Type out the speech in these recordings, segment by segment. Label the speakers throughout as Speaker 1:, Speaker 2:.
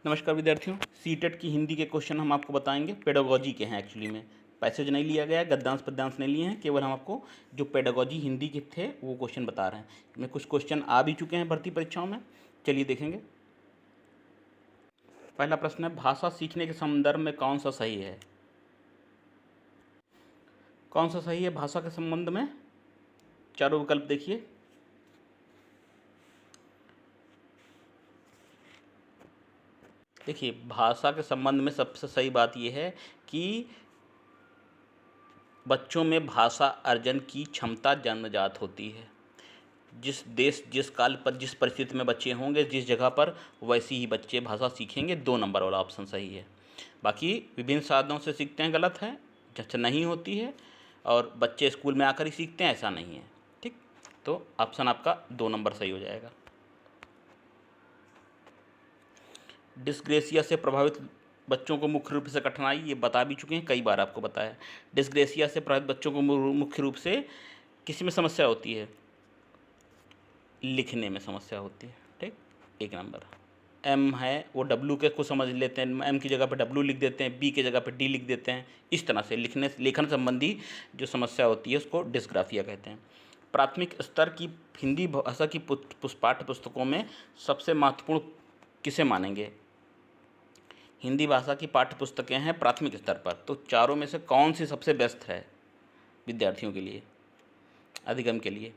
Speaker 1: नमस्कार विद्यार्थियों, सीटेट की हिंदी के क्वेश्चन हम आपको बताएंगे। पेडागोजी के हैं, एक्चुअली में पैसेज नहीं लिया गया है, गद्यांश पद्यांश नहीं लिए हैं, केवल हम आपको जो पेडागोजी हिंदी के थे वो क्वेश्चन बता रहे हैं। इनमें कुछ क्वेश्चन आ भी चुके हैं भर्ती परीक्षाओं में, चलिए देखेंगे। पहला प्रश्न है, भाषा सीखने के संदर्भ में कौन सा सही है? कौन सा सही है भाषा के संबंध में? चारों विकल्प देखिए। देखिए, भाषा के संबंध में सबसे सही बात यह है कि बच्चों में भाषा अर्जन की क्षमता जन्मजात होती है। जिस देश, जिस काल पर, जिस परिस्थिति में बच्चे होंगे, जिस जगह पर, वैसी ही बच्चे भाषा सीखेंगे। 2 नंबर वाला ऑप्शन सही है। बाकी विभिन्न साधनों से सीखते हैं, गलत है, जैसे नहीं होती है, और बच्चे स्कूल में आकर ही सीखते हैं, ऐसा नहीं है। ठीक, तो ऑप्शन आपका 2 नंबर सही हो जाएगा। डिस्ग्रेसिया से प्रभावित बच्चों को मुख्य रूप से कठिनाई, ये बता भी चुके हैं, कई बार आपको बताया। डिस्ग्रेसिया से प्रभावित बच्चों को मुख्य रूप से किस में समस्या होती है? लिखने में समस्या होती है। ठीक, 1 नंबर। एम है वो डब्लू के को समझ लेते हैं, एम की जगह पर डब्लू लिख देते हैं, बी की जगह पर डी लिख देते हैं। इस तरह से लेखन संबंधी जो समस्या होती है उसको डिस्ग्राफिया कहते हैं। प्राथमिक स्तर की हिंदी भाषा की पाठ्य पुस्तकों में सबसे महत्वपूर्ण किसे मानेंगे? हिंदी भाषा की पाठ्य पुस्तकें हैं प्राथमिक स्तर पर, तो चारों में से कौन सी सबसे बेस्ट है विद्यार्थियों के लिए, अधिगम के लिए?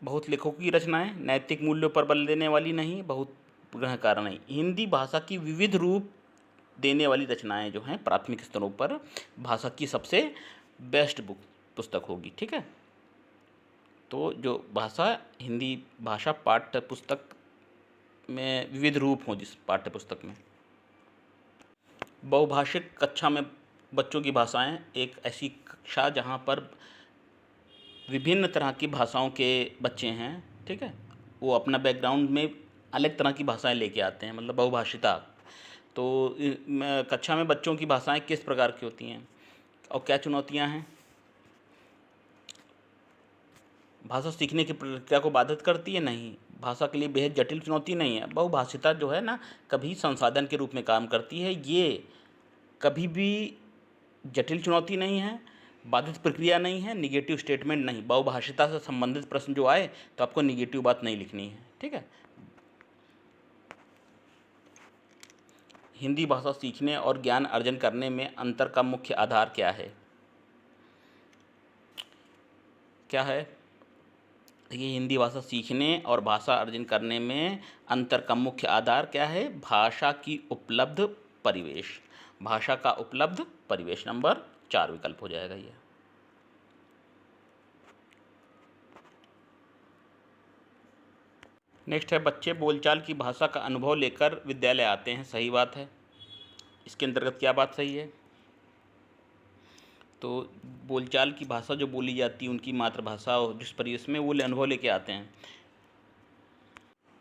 Speaker 1: बहुत लेखकों की रचनाएं नैतिक मूल्यों पर बल देने वाली नहीं, बहुत ग्रहकार नहीं। हिंदी भाषा की विविध रूप देने वाली रचनाएं जो हैं प्राथमिक स्तरों पर भाषा की सबसे बेस्ट पुस्तक होगी। ठीक है, तो जो भाषा, हिंदी भाषा पाठ्य पुस्तक में विविध रूप हो, जिस पाठ्य पुस्तक में। बहुभाषिक कक्षा में बच्चों की भाषाएं, एक ऐसी कक्षा जहां पर विभिन्न तरह की भाषाओं के बच्चे हैं। ठीक है, वो अपना बैकग्राउंड में अलग तरह की भाषाएं लेके आते हैं, मतलब बहुभाषिता। तो कक्षा में बच्चों की भाषाएं किस प्रकार की होती हैं और क्या चुनौतियां हैं? भाषा सीखने की प्रक्रिया को बाधित करती है? नहीं, भाषा के लिए बेहद जटिल चुनौती नहीं है। बहुभाषिता जो है ना, कभी संसाधन के रूप में काम करती है, ये कभी भी जटिल चुनौती नहीं है, बाधित प्रक्रिया नहीं है, निगेटिव स्टेटमेंट नहीं। बहुभाषिता से संबंधित प्रश्न जो आए तो आपको निगेटिव बात नहीं लिखनी है। ठीक है, हिंदी भाषा सीखने और ज्ञान अर्जन करने में अंतर का मुख्य आधार क्या है? क्या है? देखिए, हिंदी भाषा सीखने और भाषा अर्जन करने में अंतर का मुख्य आधार क्या है? भाषा की उपलब्ध परिवेश। भाषा का उपलब्ध परिवेश, नंबर 4 विकल्प हो जाएगा ये। नेक्स्ट है, बच्चे बोलचाल की भाषा का अनुभव लेकर विद्यालय आते हैं। सही बात है। इसके अंतर्गत क्या बात सही है? तो बोलचाल की भाषा जो बोली जाती है, उनकी मातृभाषा, जिस परिवेश में वो अनुभव लेके आते हैं,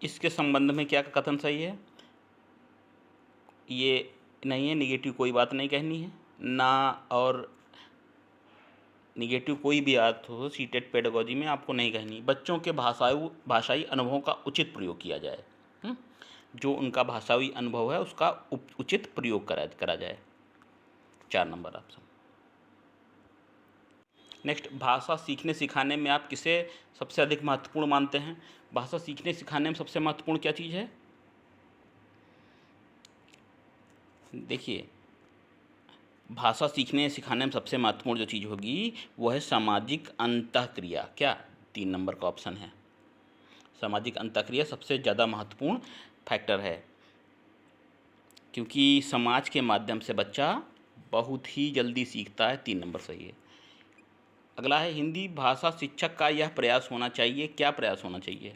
Speaker 1: इसके संबंध में क्या कथन सही है? ये नहीं है, निगेटिव कोई बात नहीं कहनी है ना, और निगेटिव कोई भी बात हो सीटेट पेडागोजी में आपको नहीं कहनी। बच्चों के भाषाई अनुभवों का उचित प्रयोग किया जाए। जो उनका भाषाई अनुभव है उसका उचित प्रयोग करा जाए। 4 नंबर ऑप्शन। नेक्स्ट, भाषा सीखने सिखाने में आप किसे सबसे अधिक महत्वपूर्ण मानते हैं? भाषा सीखने सिखाने में सबसे महत्वपूर्ण क्या चीज़ है? देखिए, भाषा सीखने सिखाने में सबसे महत्वपूर्ण जो चीज़ होगी वो है सामाजिक अंतःक्रिया। क्या? 3 नंबर का ऑप्शन है। सामाजिक अंतःक्रिया सबसे ज़्यादा महत्वपूर्ण फैक्टर है, क्योंकि समाज के माध्यम से बच्चा बहुत ही जल्दी सीखता है। 3 नंबर सही है। अगला है, हिंदी भाषा शिक्षक का यह प्रयास होना चाहिए। क्या प्रयास होना चाहिए?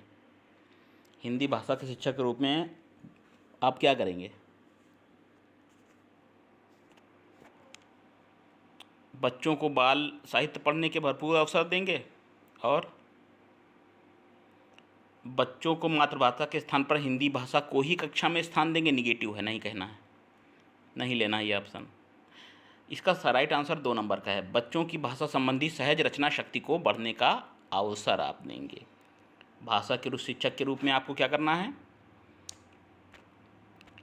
Speaker 1: हिंदी भाषा के शिक्षक के रूप में आप क्या करेंगे? बच्चों को बाल साहित्य पढ़ने के भरपूर अवसर देंगे और बच्चों को मातृभाषा के स्थान पर हिंदी भाषा को ही कक्षा में स्थान देंगे। निगेटिव है, नहीं कहना है, नहीं लेना है ये ऑप्शन। इसका राइट आंसर 2 नंबर का है। बच्चों की भाषा संबंधी सहज रचना शक्ति को बढ़ने का अवसर आप देंगे। भाषा के शिक्षक के रूप में आपको क्या करना है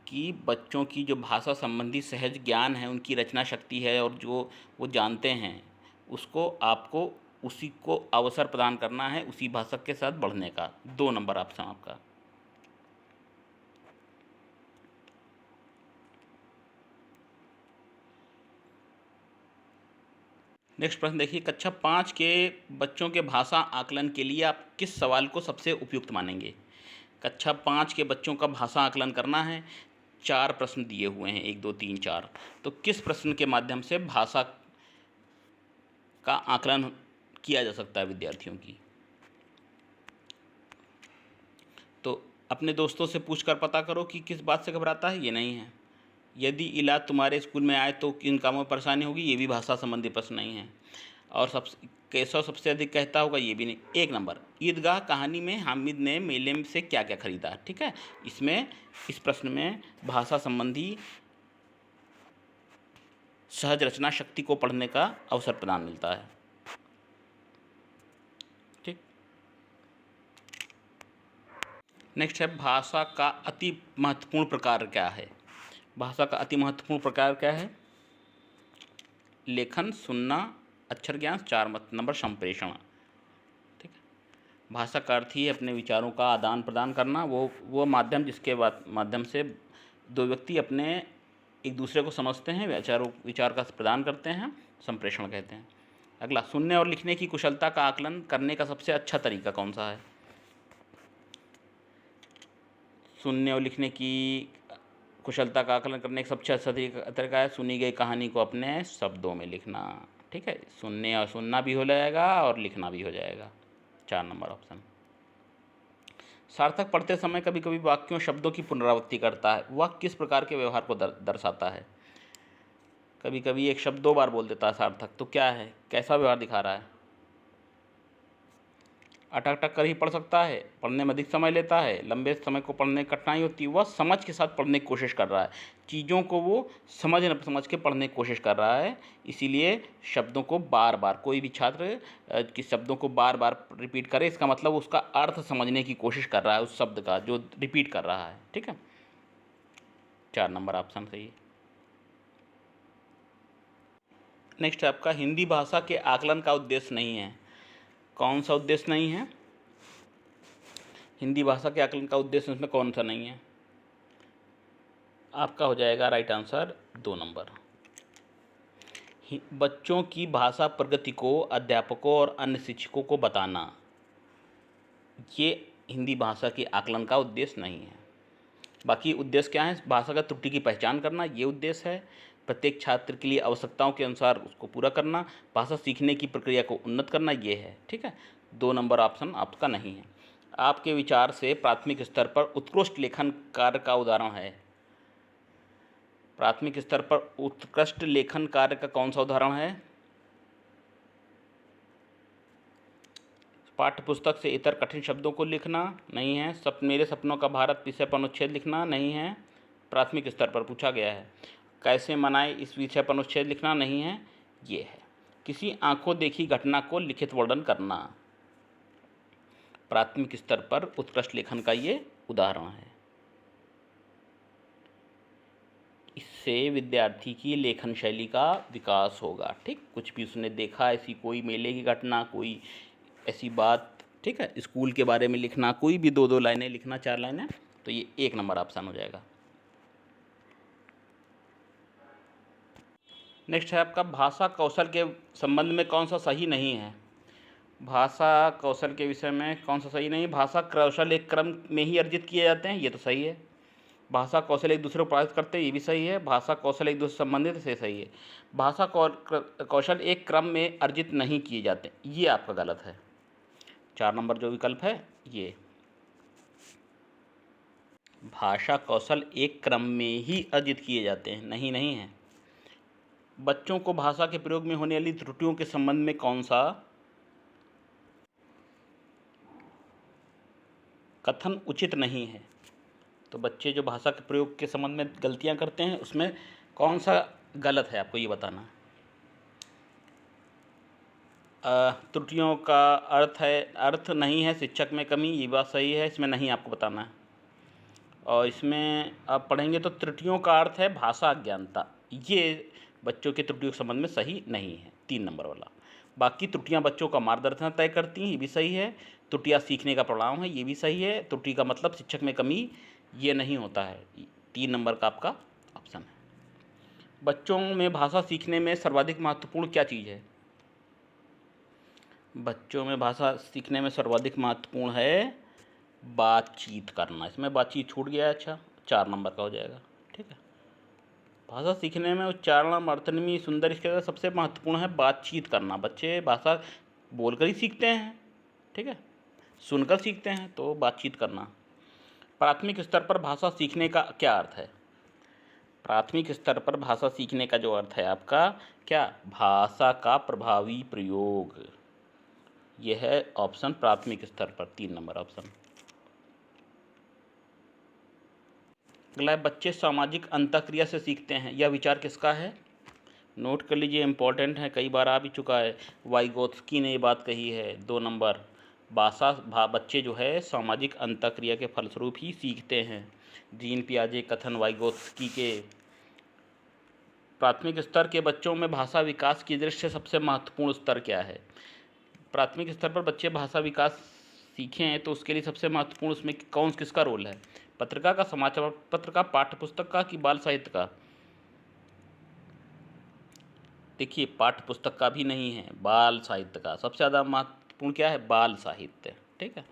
Speaker 1: कि बच्चों की जो भाषा संबंधी सहज ज्ञान है, उनकी रचना शक्ति है और जो वो जानते हैं, उसको आपको उसी को अवसर प्रदान करना है उसी भाषा के साथ बढ़ने का। 2 नंबर ऑप्शन आपका। नेक्स्ट प्रश्न देखिए, कक्षा 5 के बच्चों के भाषा आकलन के लिए आप किस सवाल को सबसे उपयुक्त मानेंगे? कक्षा 5 के बच्चों का भाषा आकलन करना है। 4 प्रश्न दिए हुए हैं, 1 2 3 4। तो किस प्रश्न के माध्यम से भाषा का आकलन किया जा सकता है विद्यार्थियों की? तो अपने दोस्तों से पूछ कर पता करो कि किस बात से घबराता है, ये नहीं है। यदि इलाज तुम्हारे स्कूल में आए तो किन कामों में परेशानी होगी, ये भी भाषा संबंधी प्रश्न नहीं है। और केशव सबसे अधिक कहता होगा, ये भी नहीं। 1 नंबर, ईदगाह कहानी में हामिद ने मेले से क्या क्या खरीदा? ठीक है, इसमें इस प्रश्न में भाषा संबंधी सहज रचना शक्ति को पढ़ने का अवसर प्रदान मिलता है। ठीक, नेक्स्ट है, भाषा का अति महत्वपूर्ण प्रकार क्या है? भाषा का अति महत्वपूर्ण प्रकार क्या है? लेखन, सुनना, अक्षर ज्ञान, 4 नंबर संप्रेषण। ठीक है, भाषा का अर्थ ही अपने विचारों का आदान प्रदान करना, वो माध्यम जिसके माध्यम से दो व्यक्ति अपने एक दूसरे को समझते हैं, विचार का प्रदान करते हैं, संप्रेषण कहते हैं। अगला, सुनने और लिखने की कुशलता का आकलन करने का सबसे अच्छा तरीका कौन सा है? सुनने और लिखने की कुशलता का आकलन करने का सबसे अच्छा तरीका है सुनी गई कहानी को अपने शब्दों में लिखना। ठीक है, सुनने और सुनना भी हो जाएगा और लिखना भी हो जाएगा। 4 नंबर ऑप्शन। सार्थक पढ़ते समय कभी कभी वाक्यों शब्दों की पुनरावृत्ति करता है, वह किस प्रकार के व्यवहार को दर्शाता है? कभी कभी एक शब्द 2 बार बोल देता है सार्थक, तो क्या है, कैसा व्यवहार दिखा रहा है? अटक अटक कर ही पढ़ सकता है, पढ़ने में अधिक समय लेता है, लंबे समय को पढ़ने में कठिनाई होती है, वह समझ के साथ पढ़ने की कोशिश कर रहा है, चीज़ों को वो समझ के पढ़ने की कोशिश कर रहा है। इसीलिए शब्दों को बार बार, कोई भी छात्र कि शब्दों को बार बार रिपीट करे, इसका मतलब उसका अर्थ समझने की कोशिश कर रहा है उस शब्द का जो रिपीट कर रहा है। ठीक है, 4 नंबर ऑप्शन सही है। नेक्स्ट है आपका, हिंदी भाषा के आकलन का उद्देश्य नहीं है। कौन सा उद्देश्य नहीं है? हिंदी भाषा के आकलन का उद्देश्य उसमें कौन सा नहीं है? आपका हो जाएगा राइट आंसर 2 नंबर। बच्चों की भाषा प्रगति को अध्यापकों और अन्य शिक्षकों को बताना, ये हिंदी भाषा के आकलन का उद्देश्य नहीं है। बाकी उद्देश्य क्या है? भाषा का त्रुटि की पहचान करना, ये उद्देश्य है। प्रत्येक छात्र के लिए आवश्यकताओं के अनुसार उसको पूरा करना, भाषा सीखने की प्रक्रिया को उन्नत करना, ये है। ठीक है, 2 नंबर ऑप्शन आपका नहीं है। आपके विचार से प्राथमिक स्तर पर उत्कृष्ट लेखन कार्य का उदाहरण है? प्राथमिक स्तर पर उत्कृष्ट लेखन कार्य का कौन सा उदाहरण है? पाठ्य पुस्तक से इतर कठिन शब्दों को लिखना, नहीं है। मेरे सपनों का भारत विषय पर अनुच्छेद लिखना, नहीं है, प्राथमिक स्तर पर पूछा गया है। कैसे मनाए, इस विषय पर अनुच्छेद लिखना, नहीं है, ये है। किसी आंखों देखी घटना को लिखित वर्णन करना, प्राथमिक स्तर पर उत्कृष्ट लेखन का ये उदाहरण है। इससे विद्यार्थी की लेखन शैली का विकास होगा। ठीक, कुछ भी उसने देखा, ऐसी कोई मेले की घटना, कोई ऐसी बात, ठीक है, स्कूल के बारे में लिखना, कोई भी 2-2 लाइनें लिखना, 4 लाइनें, तो ये 1 नंबर ऑप्शन हो जाएगा। नेक्स्ट है आपका, भाषा कौशल के संबंध में कौन सा सही नहीं है? भाषा कौशल के विषय में कौन सा सही नहीं? भाषा कौशल एक क्रम में ही अर्जित किए जाते हैं, ये तो सही है। भाषा कौशल एक दूसरे को प्रभावित करते हैं, ये भी सही है। भाषा कौशल एक दूसरे से संबंधित है, सही है। भाषा कौशल एक क्रम में अर्जित नहीं किए जाते, ये आपका गलत है। 4 नंबर जो विकल्प है ये, भाषा कौशल एक क्रम में ही अर्जित किए जाते हैं, नहीं है। बच्चों को भाषा के प्रयोग में होने वाली त्रुटियों के संबंध में कौन सा कथन उचित नहीं है? तो बच्चे जो भाषा के प्रयोग के संबंध में गलतियां करते हैं, उसमें कौन सा गलत है, आपको ये बताना है। त्रुटियों का अर्थ नहीं है शिक्षक में कमी, ये बात सही है, इसमें नहीं आपको बताना है। और इसमें आप पढ़ेंगे तो त्रुटियों का अर्थ है भाषा अज्ञानता, ये बच्चों के त्रुटियों के संबंध में सही नहीं है, 3 नंबर वाला। बाकी त्रुटियां बच्चों का मार्गदर्शन तय करती हैं, ये भी सही है। त्रुटियां सीखने का परिणाम है, ये भी सही है। त्रुटि का मतलब शिक्षक में कमी, ये नहीं होता है। 3 नंबर का आपका ऑप्शन है। बच्चों में भाषा सीखने में सर्वाधिक महत्वपूर्ण क्या चीज़ है? बच्चों में भाषा सीखने में सर्वाधिक महत्वपूर्ण है बातचीत करना। इसमें बातचीत छूट गया, अच्छा 4 नंबर का हो जाएगा। ठीक है, भाषा सीखने में उच्चारण, अर्थनिमी, सुंदर, इसके अलावा सबसे महत्वपूर्ण है बातचीत करना। बच्चे भाषा बोलकर ही सीखते हैं, ठीक है, सुनकर सीखते हैं, तो बातचीत करना। प्राथमिक स्तर पर भाषा सीखने का क्या अर्थ है? प्राथमिक स्तर पर भाषा सीखने का जो अर्थ है आपका क्या? भाषा का प्रभावी प्रयोग। यह है ऑप्शन प्राथमिक स्तर पर, 3 नंबर ऑप्शन। अगला है बच्चे सामाजिक अंतःक्रिया से सीखते हैं, यह विचार किसका है? नोट कर लीजिए, इंपॉर्टेंट है, कई बार आ भी चुका है। वाइगोत्स्की ने ये बात कही है। 2 नंबर, बच्चे जो है सामाजिक अंतःक्रिया के फलस्वरूप ही सीखते हैं। जीन पियाजे कथन वाइगोत्स्की के। प्राथमिक स्तर के बच्चों में भाषा विकास की दृष्टि से सबसे महत्वपूर्ण स्तर क्या है? प्राथमिक स्तर पर बच्चे भाषा विकास सीखें तो उसके लिए सबसे महत्वपूर्ण उसमें किसका रोल है? पत्रिका का, समाचार पत्र का, पाठ्य पुस्तक का कि बाल साहित्य का? देखिए, पाठ्य पुस्तक का भी नहीं है, बाल साहित्य का। सबसे ज़्यादा महत्वपूर्ण क्या है? बाल साहित्य। ठीक है,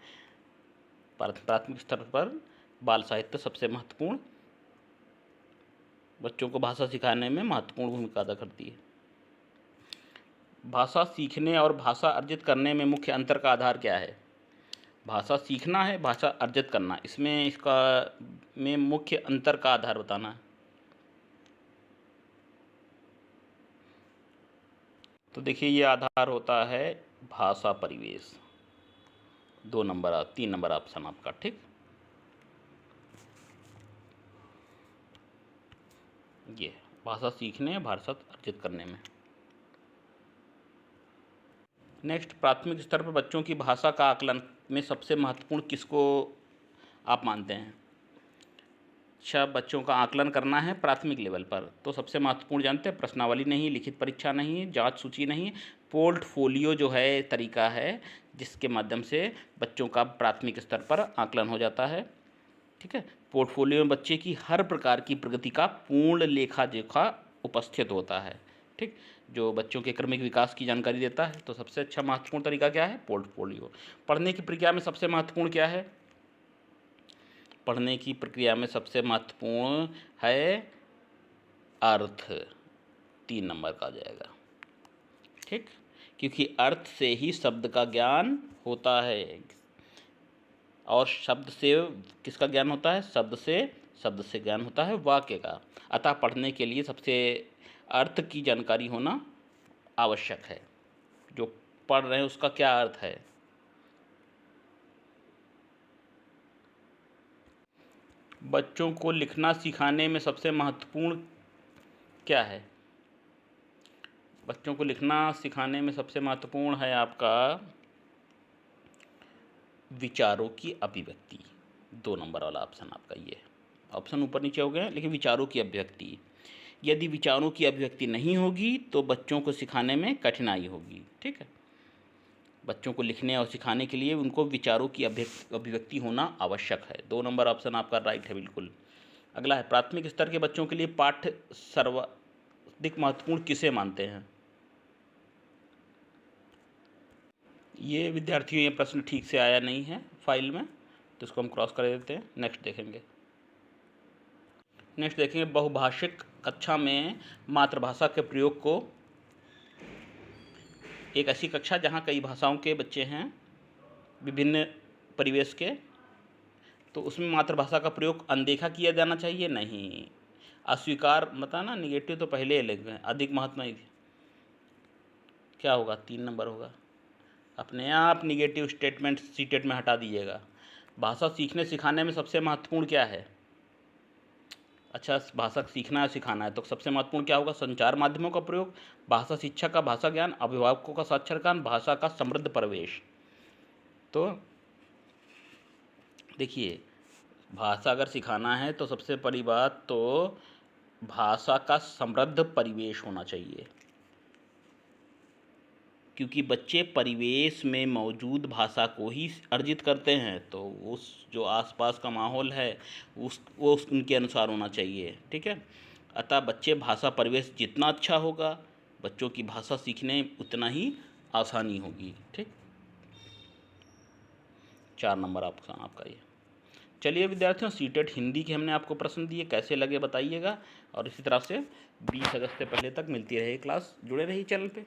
Speaker 1: प्राथमिक स्तर पर बाल साहित्य सबसे महत्वपूर्ण, बच्चों को भाषा सिखाने में महत्वपूर्ण भूमिका अदा करती है। भाषा सीखने और भाषा अर्जित करने में मुख्य अंतर का आधार क्या है? भाषा सीखना है, भाषा अर्जित करना, इसमें इसका में मुख्य अंतर का आधार बताना है। तो देखिए, ये आधार होता है भाषा परिवेश। 2 नंबर, 3 नंबर ऑप्शन आपका। ठीक, ये भाषा सीखने, भाषा अर्जित करने में। नेक्स्ट, प्राथमिक स्तर पर बच्चों की भाषा का आकलन में सबसे महत्वपूर्ण किसको आप मानते हैं? अच्छा, बच्चों का आकलन करना है प्राथमिक लेवल पर, तो सबसे महत्वपूर्ण जानते हैं, प्रश्नावली नहीं, लिखित परीक्षा नहीं, जांच सूची नहीं, पोर्टफोलियो जो है तरीका है जिसके माध्यम से बच्चों का प्राथमिक स्तर पर आकलन हो जाता है। ठीक है, पोर्टफोलियो में बच्चे की हर प्रकार की प्रगति का पूर्ण लेखा जोखा उपस्थित होता है। ठीक, जो बच्चों के क्रमिक विकास की जानकारी देता है। तो सबसे अच्छा महत्वपूर्ण तरीका क्या है? पोर्टफोलियो। पढ़ने की प्रक्रिया में सबसे महत्वपूर्ण क्या है? पढ़ने की प्रक्रिया में सबसे महत्वपूर्ण है अर्थ। 3 नंबर का आ जाएगा। ठीक, क्योंकि अर्थ से ही शब्द का ज्ञान होता है, और शब्द से किसका ज्ञान होता है? शब्द से ज्ञान होता है वाक्य का। अतः पढ़ने के लिए सबसे अर्थ की जानकारी होना आवश्यक है। जो पढ़ रहे हैं उसका क्या अर्थ है? बच्चों को लिखना सिखाने में सबसे महत्वपूर्ण क्या है? बच्चों को लिखना सिखाने में सबसे महत्वपूर्ण है आपका विचारों की अभिव्यक्ति। 2 नंबर वाला ऑप्शन आपका ये। ऑप्शन ऊपर नीचे हो गए, लेकिन विचारों की अभिव्यक्ति। यदि विचारों की अभिव्यक्ति नहीं होगी तो बच्चों को सिखाने में कठिनाई होगी। ठीक है, बच्चों को लिखने और सिखाने के लिए उनको विचारों की अभिव्यक्ति होना आवश्यक है। 2 नंबर ऑप्शन आपका राइट है, बिल्कुल। अगला है, प्राथमिक स्तर के बच्चों के लिए पाठ्य सर्वाधिक महत्वपूर्ण किसे मानते हैं? ये विद्यार्थियों, ये प्रश्न ठीक से आया नहीं है फाइल में, तो इसको हम क्रॉस कर देते हैं। नेक्स्ट देखेंगे। नेक्स्ट देखेंगे, बहुभाषिक कक्षा में मातृभाषा के प्रयोग को। एक ऐसी कक्षा जहाँ कई भाषाओं के बच्चे हैं, विभिन्न परिवेश के, तो उसमें मातृभाषा का प्रयोग अनदेखा किया जाना चाहिए? नहीं। अस्वीकार मतलब ना, निगेटिव तो पहले ही लिख गए, अधिक महत्व नहीं। क्या होगा? 3 नंबर होगा। अपने आप निगेटिव स्टेटमेंट सीटेट में हटा दीजिएगा। भाषा सीखने सिखाने में सबसे महत्वपूर्ण क्या है? अच्छा, भाषा सीखना है सिखाना है तो सबसे महत्वपूर्ण क्या होगा? संचार माध्यमों का प्रयोग, भाषा शिक्षा का भाषा ज्ञान, अभिभावकों का साक्षरज्ञान, भाषा का समृद्ध परिवेश। तो देखिए, भाषा अगर सिखाना है तो सबसे बड़ी बात तो भाषा का समृद्ध परिवेश होना चाहिए, क्योंकि बच्चे परिवेश में मौजूद भाषा को ही अर्जित करते हैं। तो उस जो आसपास का माहौल है वो उनके अनुसार होना चाहिए, ठीक है। अतः बच्चे भाषा परिवेश जितना अच्छा होगा, बच्चों की भाषा सीखने उतना ही आसानी होगी, ठीक। 4 नंबर आपका ये। चलिए विद्यार्थियों, सीटेट हिंदी के हमने आपको प्रश्न दिए, कैसे लगे बताइएगा। और इसी तरह से 20 अगस्त से पहले तक मिलती रहे क्लास, जुड़े रहिए चैनल पे।